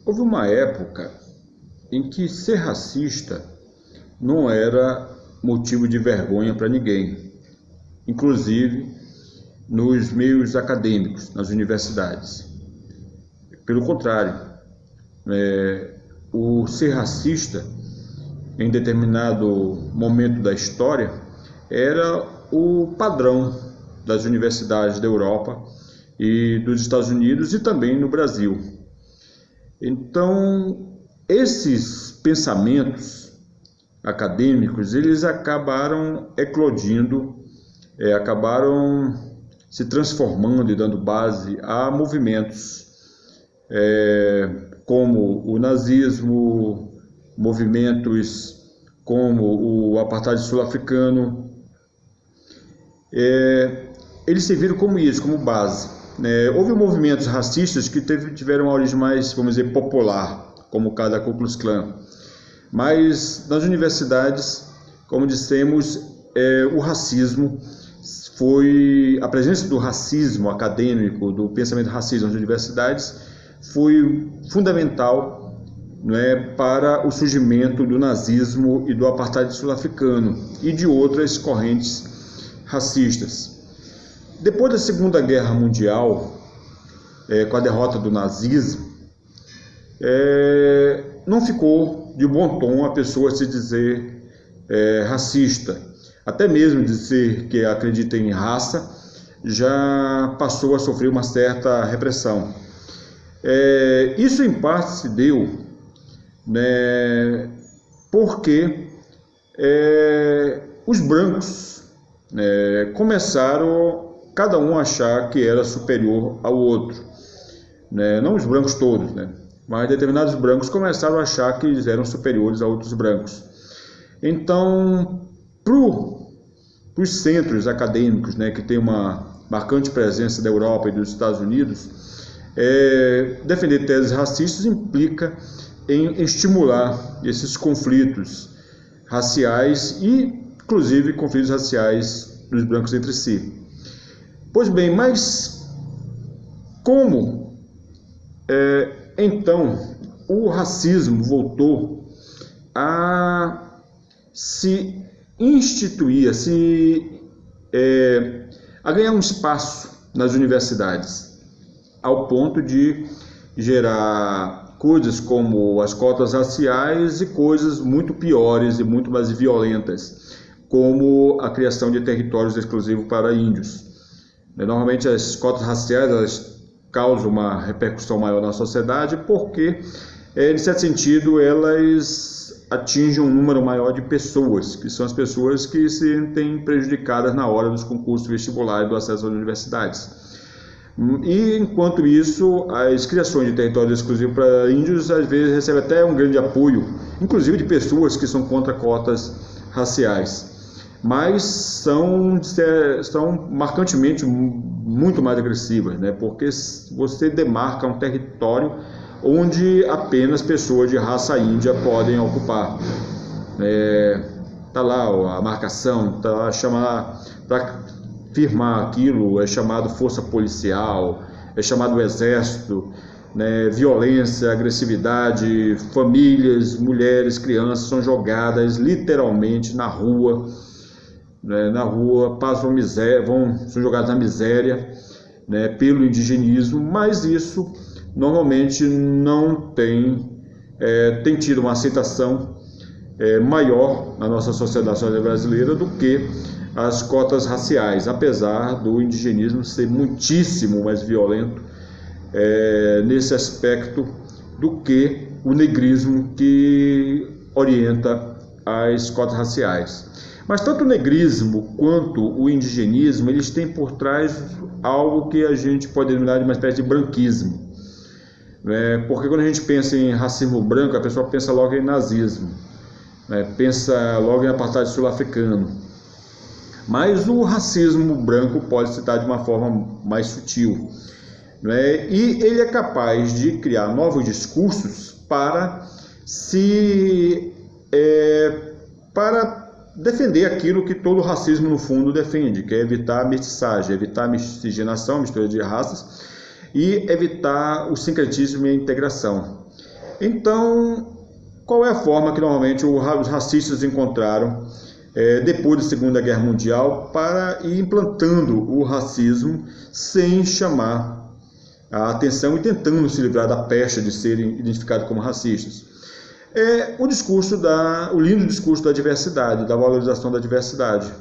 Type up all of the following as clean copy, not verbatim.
Houve uma época em que ser racista não era motivo de vergonha para ninguém, inclusive nos meios acadêmicos, nas universidades. Pelo contrário, o ser racista, em determinado momento da história, era o padrão das universidades da Europa e dos Estados Unidos e também no Brasil. Então, esses pensamentos acadêmicos, eles acabaram eclodindo, acabaram se transformando e dando base a movimentos como o nazismo, movimentos como o apartheid sul-africano. Eles serviram como isso, como base. Houve movimentos racistas que tiveram uma origem mais, vamos dizer, popular, como o caso da Ku Klux Klan. Mas nas universidades, como dissemos, o racismo a presença do racismo acadêmico, do pensamento racista nas universidades, foi fundamental, para o surgimento do nazismo e do apartheid sul-africano e de outras correntes racistas. Depois da Segunda Guerra Mundial, com a derrota do nazismo, não ficou de bom tom a pessoa se dizer racista. Até mesmo dizer que acredita em raça já passou a sofrer uma certa repressão. Isso em parte se deu porque os brancos começaram cada um a achar que era superior ao outro. Não os brancos todos, mas determinados brancos começaram a achar que eles eram superiores a outros brancos. Então, para os centros acadêmicos, que tem uma marcante presença da Europa e dos Estados Unidos, defender teses racistas implica em estimular esses conflitos raciais e, inclusive, conflitos raciais dos brancos entre si. Pois bem, mas como então o racismo voltou a se instituir, a ganhar um espaço nas universidades, ao ponto de gerar coisas como as cotas raciais e coisas muito piores e muito mais violentas, como a criação de territórios exclusivos para índios. Normalmente as cotas raciais elas causam uma repercussão maior na sociedade porque, em certo sentido, elas atingem um número maior de pessoas, que são as pessoas que se sentem prejudicadas na hora dos concursos vestibulares do acesso às universidades. E, enquanto isso, as criações de territórios exclusivos para índios, às vezes, recebem até um grande apoio, inclusive de pessoas que são contra cotas raciais. Mas são marcantemente muito mais agressivas, porque você demarca um território onde apenas pessoas de raça índia podem ocupar. Está lá a marcação, está lá para firmar aquilo, é chamado força policial, é chamado exército, violência, agressividade, famílias, mulheres, crianças são jogadas literalmente na rua, passam miséria, são jogados na miséria, pelo indigenismo, mas isso normalmente não tem tido uma aceitação maior na nossa sociedade brasileira do que as cotas raciais, apesar do indigenismo ser muitíssimo mais violento nesse aspecto do que o negrismo que orienta as cotas raciais. Mas tanto o negrismo quanto o indigenismo, eles têm por trás algo que a gente pode denominar de uma espécie de branquismo. Porque quando a gente pensa em racismo branco, a pessoa pensa logo em nazismo, pensa logo em apartheid sul-africano. Mas o racismo branco pode se dar de uma forma mais sutil. E ele é capaz de criar novos discursos para defender aquilo que todo racismo, no fundo, defende, que é evitar a mestiçagem, evitar a miscigenação, mistura de raças, e evitar o sincretismo e a integração. Então, qual é a forma que normalmente os racistas encontraram depois da Segunda Guerra Mundial para ir implantando o racismo sem chamar a atenção e tentando se livrar da pecha de serem identificados como racistas? O lindo discurso da diversidade, da valorização da diversidade.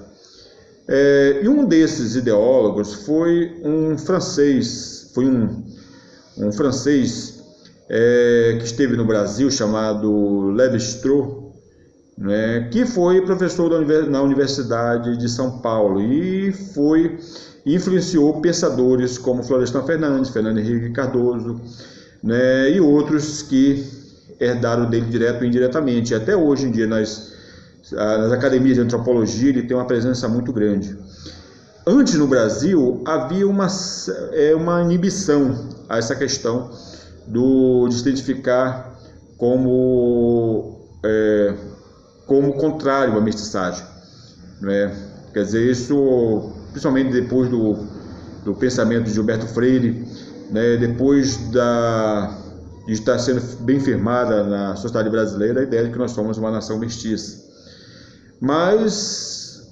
E um desses ideólogos foi um francês que esteve no Brasil, chamado Lévi-Strauss, né, que foi professor na Universidade de São Paulo e influenciou pensadores como Florestan Fernandes, Fernando Henrique Cardoso, né, e outros que herdaram dele direto ou indiretamente. E até hoje em dia, nas academias de antropologia, ele tem uma presença muito grande. Antes, no Brasil, havia uma inibição a essa questão de se identificar como contrário à mestiçagem, né? Quer dizer, isso, principalmente depois do pensamento de Gilberto Freire, né? Depois de estar sendo bem firmada na sociedade brasileira a ideia de que nós somos uma nação mestiça. Mas,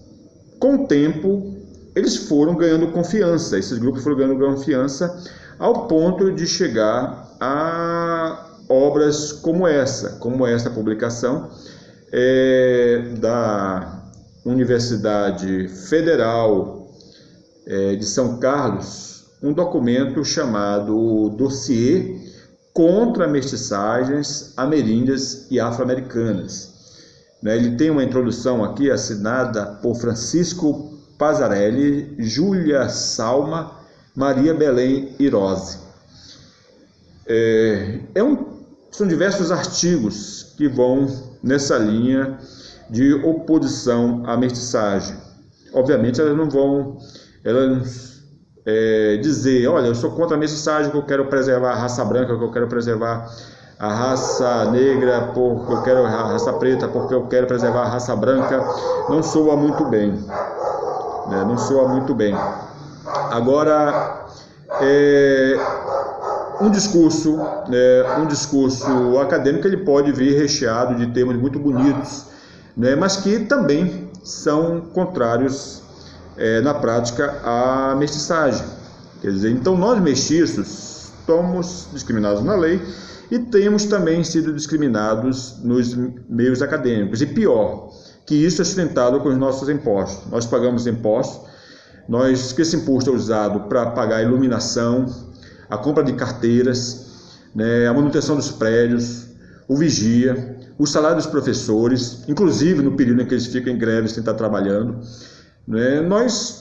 com o tempo, eles foram ganhando confiança, esses grupos foram ganhando confiança ao ponto de chegar a obras como essa publicação da Universidade Federal de São Carlos, um documento chamado Dossiê contra Mestiçagens Ameríndias e Afro-Americanas. Ele tem uma introdução aqui assinada por Francisco Pazzarelli, Júlia Salma, Maria Belém Irose. São diversos artigos que vão nessa linha de oposição à mestiçagem. Obviamente, elas não vão dizer, olha, eu sou contra a mestiçagem, que eu quero preservar a raça branca, que eu quero preservar a raça negra, porque eu quero a raça preta, porque eu quero preservar a raça branca. Não soa muito bem. Não soa muito bem. Agora, um discurso acadêmico, ele pode vir recheado de termos muito bonitos, né, mas que também são contrários na prática à mestiçagem. Quer dizer, então nós mestiços somos discriminados na lei e temos também sido discriminados nos meios acadêmicos. E pior, que isso é sustentado com os nossos impostos. Nós pagamos impostos, que esse imposto é usado para pagar a iluminação, a compra de carteiras, né, a manutenção dos prédios, o vigia, o salário dos professores, inclusive no período em que eles ficam em greve sem estar trabalhando, né, nós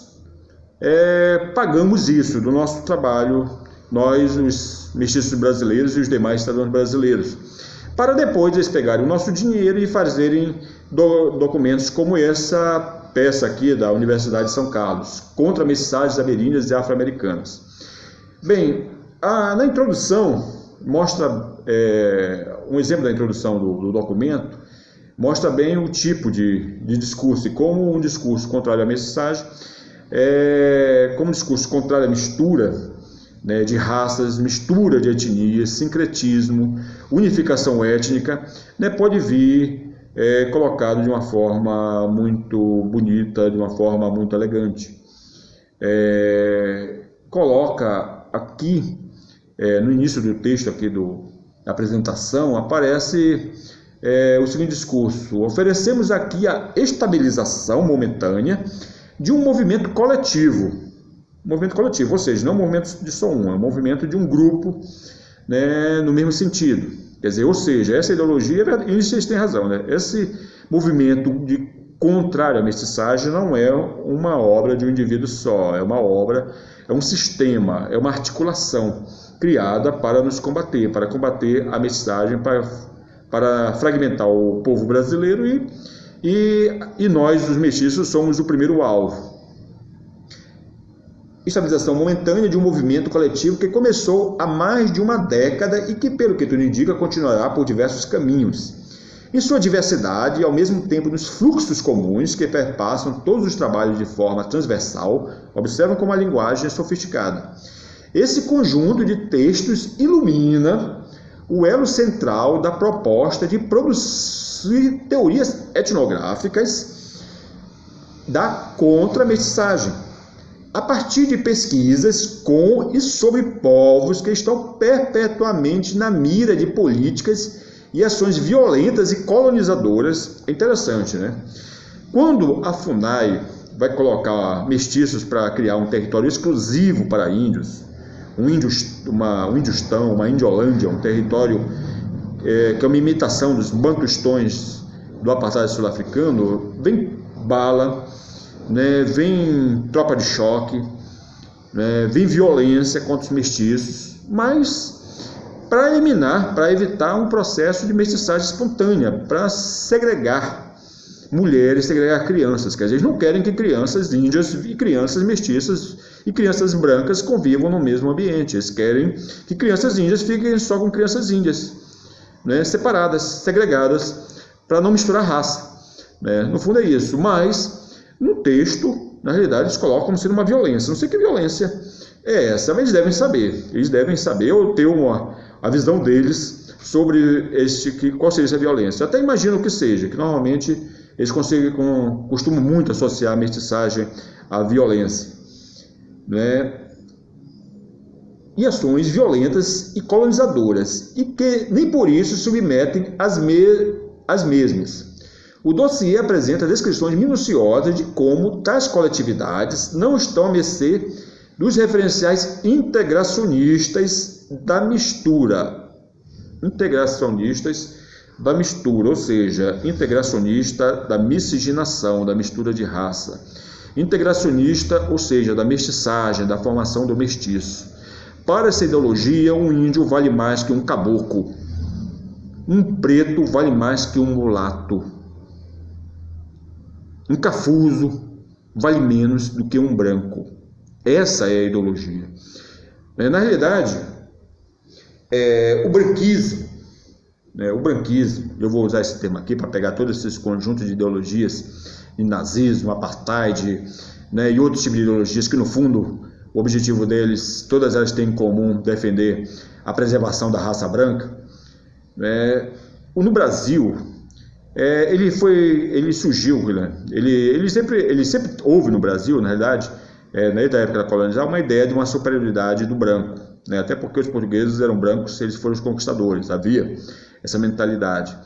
pagamos isso do nosso trabalho, nós, os mestiços brasileiros e os demais cidadãos brasileiros, para depois eles pegarem o nosso dinheiro e fazerem documentos como essa peça aqui da Universidade de São Carlos, contra mestiçagens ameríndias e afro-americanas. Bem, na introdução, mostra um exemplo da introdução do documento, mostra bem o tipo de discurso e como um discurso contrário à mestiçagem, como um discurso contrário à mistura, né, de raças, mistura de etnias, sincretismo, unificação étnica, né, pode vir colocado de uma forma muito bonita, de uma forma muito elegante. Coloca aqui, no início do texto aqui da apresentação, aparece o seguinte discurso: oferecemos aqui a estabilização momentânea de um movimento coletivo. Movimento coletivo, ou seja, não é um movimento de só um, é um movimento de um grupo, né, no mesmo sentido. Quer dizer, ou seja, essa ideologia, e vocês têm razão, né? Esse movimento contrário à mestiçagem não é uma obra de um indivíduo só, é uma obra, é um sistema, é uma articulação criada para nos combater, para combater a mestiçagem, para fragmentar o povo brasileiro e nós, os mestiços, somos o primeiro alvo. Estabilização momentânea de um movimento coletivo que começou há mais de uma década e que, pelo que tudo indica, continuará por diversos caminhos. Em sua diversidade e, ao mesmo tempo, nos fluxos comuns que perpassam todos os trabalhos de forma transversal, observam como a linguagem é sofisticada. Esse conjunto de textos ilumina o elo central da proposta de produzir teorias etnográficas da contra-mestiçagem, a partir de pesquisas com e sobre povos que estão perpetuamente na mira de políticas e ações violentas e colonizadoras. É interessante, né? Quando a FUNAI vai colocar mestiços para criar um território exclusivo para índios, um Indiostão, uma Indiolândia, um território que é uma imitação dos bantustões do apartheid sul-africano, vem bala, né, vem tropa de choque, né, vem violência contra os mestiços, mas para eliminar, para evitar um processo de mestiçagem espontânea, para segregar mulheres, segregar crianças, que eles não querem que crianças índias e crianças mestiças e crianças brancas convivam no mesmo ambiente. Eles querem que crianças índias fiquem só com crianças índias, né, separadas, segregadas, para não misturar raça, né? No fundo é isso, mas no texto, na realidade, eles colocam como sendo uma violência. Não sei que violência é essa, mas eles devem saber. Eles devem saber ou ter a visão deles sobre qual seria essa violência. Eu até imagino que seja, que normalmente eles costumam muito associar a mestiçagem à violência, né? E ações violentas e colonizadoras, e que nem por isso submetem as mesmas. O dossiê apresenta descrições minuciosas de como tais coletividades não estão à mercê dos referenciais integracionistas da mistura. Ou seja, integracionista da miscigenação, da mistura de raça. Integracionista, ou seja, da mestiçagem, da formação do mestiço. Para essa ideologia, um índio vale mais que um caboclo. Um preto vale mais que um mulato. Um cafuso vale menos do que um branco. Essa é a ideologia. Na realidade, o branquismo, eu vou usar esse termo aqui para pegar todos esses conjuntos de ideologias, de nazismo, apartheid, né, e outros tipos de ideologias que, no fundo, o objetivo deles, todas elas têm em comum defender a preservação da raça branca. No Brasil, ele surgiu, né? ele sempre houve no Brasil, na realidade, desde a época da colonização, uma ideia de uma superioridade do branco, né? Até porque os portugueses eram brancos, eles foram os conquistadores, havia essa mentalidade.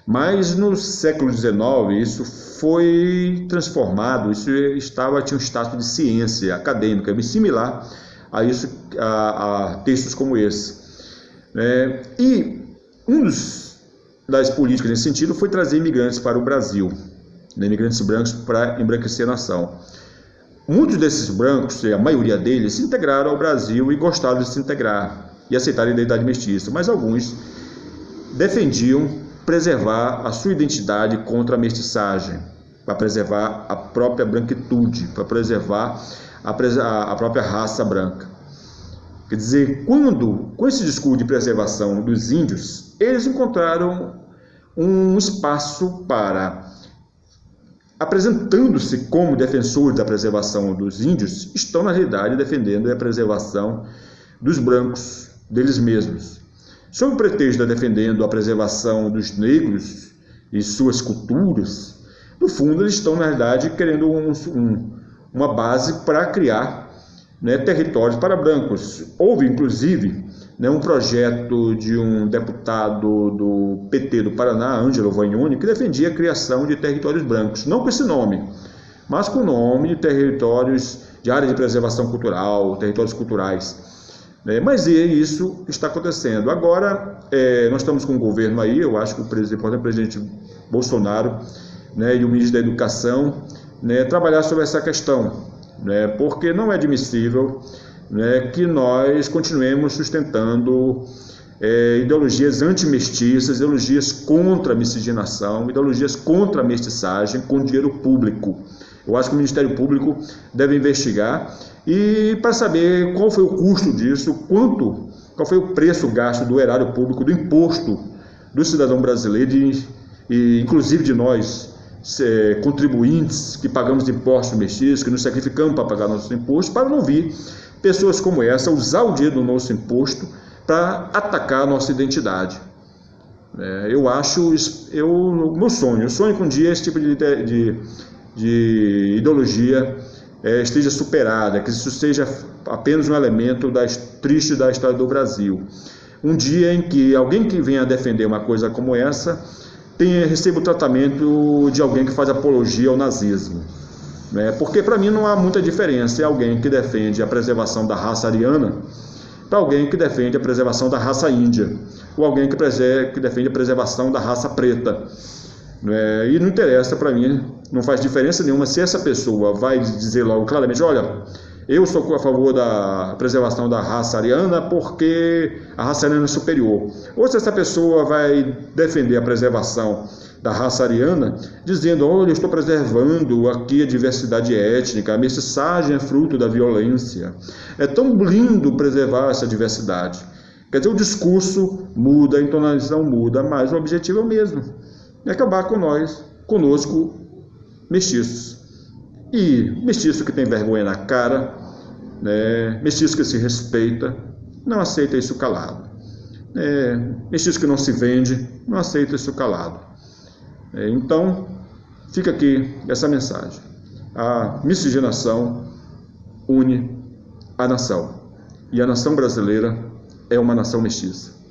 Mas no século XIX isso foi transformado, tinha um status de ciência acadêmica, similar a isso, a textos como esse. E das políticas nesse sentido foi trazer imigrantes para o Brasil, né, imigrantes brancos para embranquecer a nação. Muitos desses brancos, a maioria deles, se integraram ao Brasil e gostaram de se integrar e aceitar a identidade mestiça, mas alguns defendiam preservar a sua identidade contra a mestiçagem, para preservar a própria branquitude, para preservar a própria raça branca. Quer dizer, com esse discurso de preservação dos índios, eles encontraram um espaço para, apresentando-se como defensores da preservação dos índios, estão na realidade defendendo a preservação dos brancos, deles mesmos. Sob o pretexto de defendendo a preservação dos negros e suas culturas, no fundo eles estão na realidade querendo uma base para criar, né, territórios para brancos. Houve inclusive, né, um projeto de um deputado do PT do Paraná, Ângelo Vagnoni, que defendia a criação de territórios brancos, não com esse nome, mas com o nome de territórios de área de preservação cultural, territórios culturais. Mas isso está acontecendo. Agora, nós estamos com um governo aí, eu acho que o presidente Bolsonaro, né, e o ministro da Educação, né, trabalhar sobre essa questão, né, porque não é admissível, né, que nós continuemos sustentando ideologias antimestiças, ideologias contra a miscigenação, ideologias contra a mestiçagem com dinheiro público. Eu acho que o Ministério Público deve investigar e para saber qual foi o custo disso, qual foi o preço gasto do erário público, do imposto do cidadão brasileiro e inclusive de nós, contribuintes que pagamos impostos mestiços, que nos sacrificamos para pagar nossos impostos, para não vir pessoas como essa usar o dinheiro do nosso imposto para atacar a nossa identidade. Meu sonho que um dia esse tipo de ideologia esteja superada, que isso seja apenas um elemento triste da história do Brasil. Um dia em que alguém que venha defender uma coisa como essa receba o tratamento de alguém que faz apologia ao nazismo. Porque para mim não há muita diferença em alguém que defende a preservação da raça ariana para alguém que defende a preservação da raça índia, ou alguém que defende a preservação da raça preta. E não interessa para mim, não faz diferença nenhuma se essa pessoa vai dizer logo claramente, olha, eu sou a favor da preservação da raça ariana porque a raça ariana é superior. Ou se essa pessoa vai defender a preservação da raça ariana, dizendo, olha, eu estou preservando aqui a diversidade étnica, a mestiçagem é fruto da violência. É tão lindo preservar essa diversidade. Quer dizer, o discurso muda, a entonação muda, mas o objetivo é o mesmo. É acabar conosco, mestiços. E mestiço que tem vergonha na cara, mestiço que se respeita, não aceita isso calado. Mestiço que não se vende, não aceita isso calado. Então, fica aqui essa mensagem. A miscigenação une a nação. E a nação brasileira é uma nação mestiça.